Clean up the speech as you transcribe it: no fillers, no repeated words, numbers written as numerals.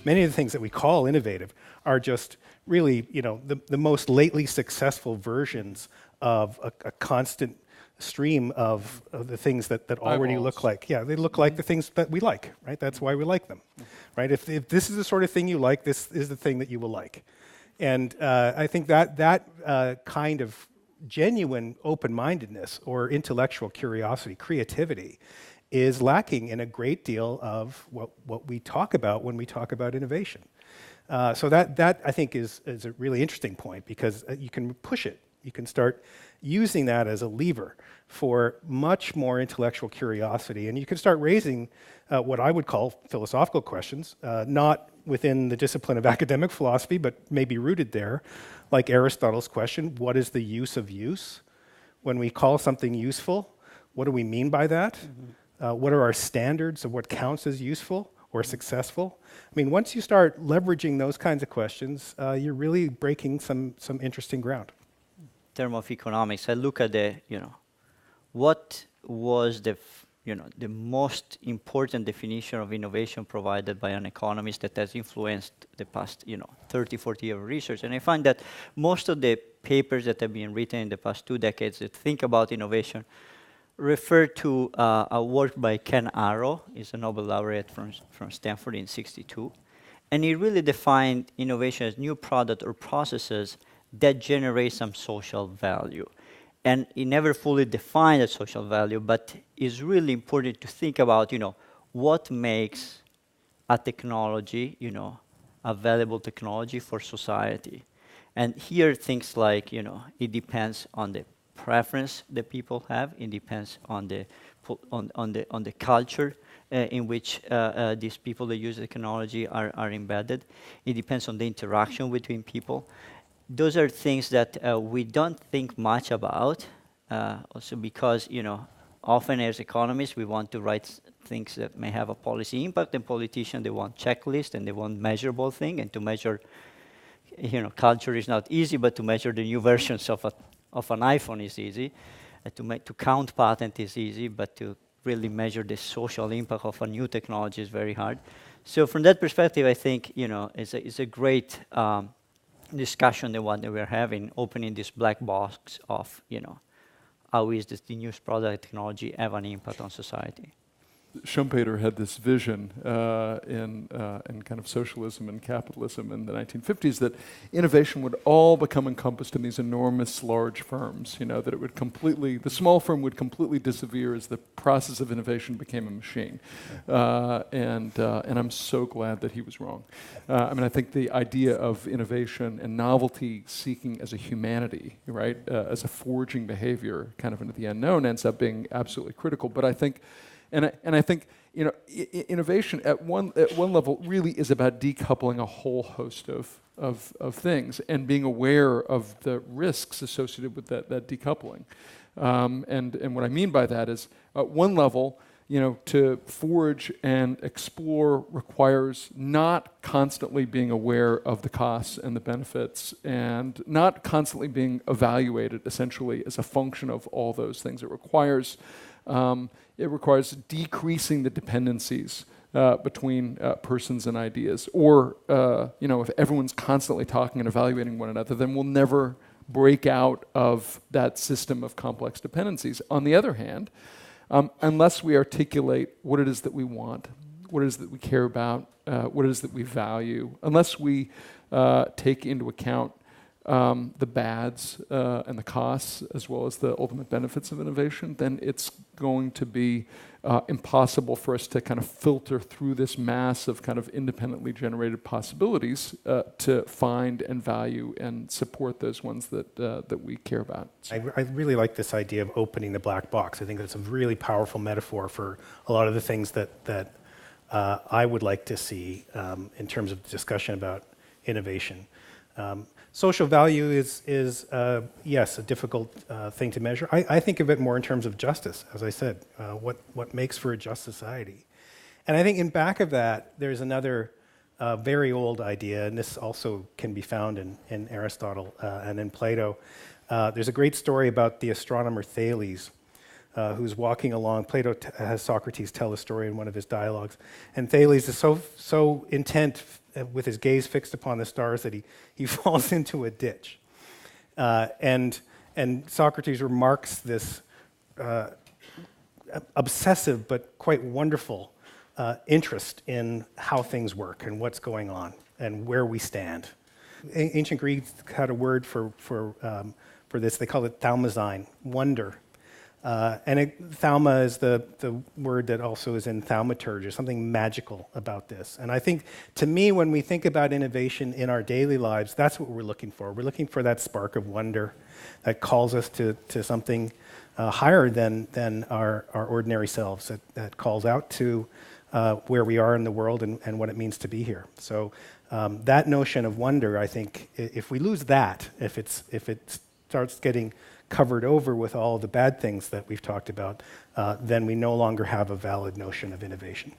many of the things that we call innovative are just really, the most lately successful versions of a constant stream of the things that already look like. Yeah, they look like the things that we like, right? That's why we like them, right? If this is the sort of thing you like, this is the thing that you will like. And I think that kind of genuine open-mindedness or intellectual curiosity, creativity, is lacking in a great deal of what we talk about when we talk about innovation. So that I think is a really interesting point, because you can push it. You can start using that as a lever for much more intellectual curiosity, and you can start raising what I would call philosophical questions, not within the discipline of academic philosophy, but maybe rooted there, like Aristotle's question, what is the use of use? When we call something useful, what do we mean by that? What are our standards of what counts as useful or successful? I mean, once you start leveraging those kinds of questions, you're really breaking some interesting ground. Thermoeconomics, I look at what was the most important definition of innovation provided by an economist that has influenced the past 30, 40 years of research. And I find that most of the papers that have been written in the past 2 decades that think about innovation refer to a work by Ken Arrow. He's a Nobel laureate from Stanford in '62. And he really defined innovation as new product or processes that generate some social value. And he never fully defined that social value, but it's really important to think about, what makes a technology, a valuable technology for society. And here things like, it depends on the preference that people have. It depends on the culture in which these people that use the technology are embedded. It depends on the interaction between people. Those are things that we don't think much about, also because, often as economists, we want to write things that may have a policy impact, and politicians, they want checklists and they want measurable thing, and to measure, culture is not easy, but to measure the new versions of an iPhone is easy. To count patent is easy, but to really measure the social impact of a new technology is very hard. So from that perspective, I think, it's a great discussion, the one that we're having, opening this black box of, how is this the new product technology have an impact on society? Schumpeter had this vision in kind of socialism and capitalism in the 1950s that innovation would all become encompassed in these enormous large firms, that it would the small firm would completely disappear as the process of innovation became a machine. And I'm so glad that he was wrong. I think the idea of innovation and novelty seeking as a humanity, right, as a forging behavior kind of into the unknown ends up being absolutely critical. But I think I think innovation at one level really is about decoupling a whole host of things and being aware of the risks associated with that decoupling. And what I mean by that is, at one level, to forge and explore requires not constantly being aware of the costs and the benefits, and not constantly being evaluated essentially as a function of all those things. It requires decreasing the dependencies between persons and ideas. Or, if everyone's constantly talking and evaluating one another, then we'll never break out of that system of complex dependencies. On the other hand, unless we articulate what it is that we want, what it is that we care about, what it is that we value, unless we take into account the bads and the costs, as well as the ultimate benefits of innovation, then it's going to be impossible for us to kind of filter through this mass of kind of independently generated possibilities to find and value and support those ones that we care about. So. I really like this idea of opening the black box. I think that's a really powerful metaphor for a lot of the things that I would like to see in terms of discussion about innovation. Social value is yes, a difficult thing to measure. I think of it more in terms of justice, as I said, what makes for a just society. And I think in back of that, there's another very old idea, and this also can be found in Aristotle and in Plato. There's a great story about the astronomer Thales, who's walking along. Plato has Socrates tell a story in one of his dialogues, and Thales is so intent with his gaze fixed upon the stars, that he falls into a ditch. And Socrates remarks this obsessive but quite wonderful interest in how things work and what's going on and where we stand. Ancient Greeks had a word for this. They called it thalmazine, wonder. Thalma is the word that also is in thaumaturgy, something magical about this. And I think, to me, when we think about innovation in our daily lives, that's what we're looking for. We're looking for that spark of wonder that calls us to something higher than our ordinary selves, that calls out to where we are in the world and what it means to be here. So that notion of wonder, I think, if we lose that, if it starts getting covered over with all the bad things that we've talked about, then we no longer have a valid notion of innovation.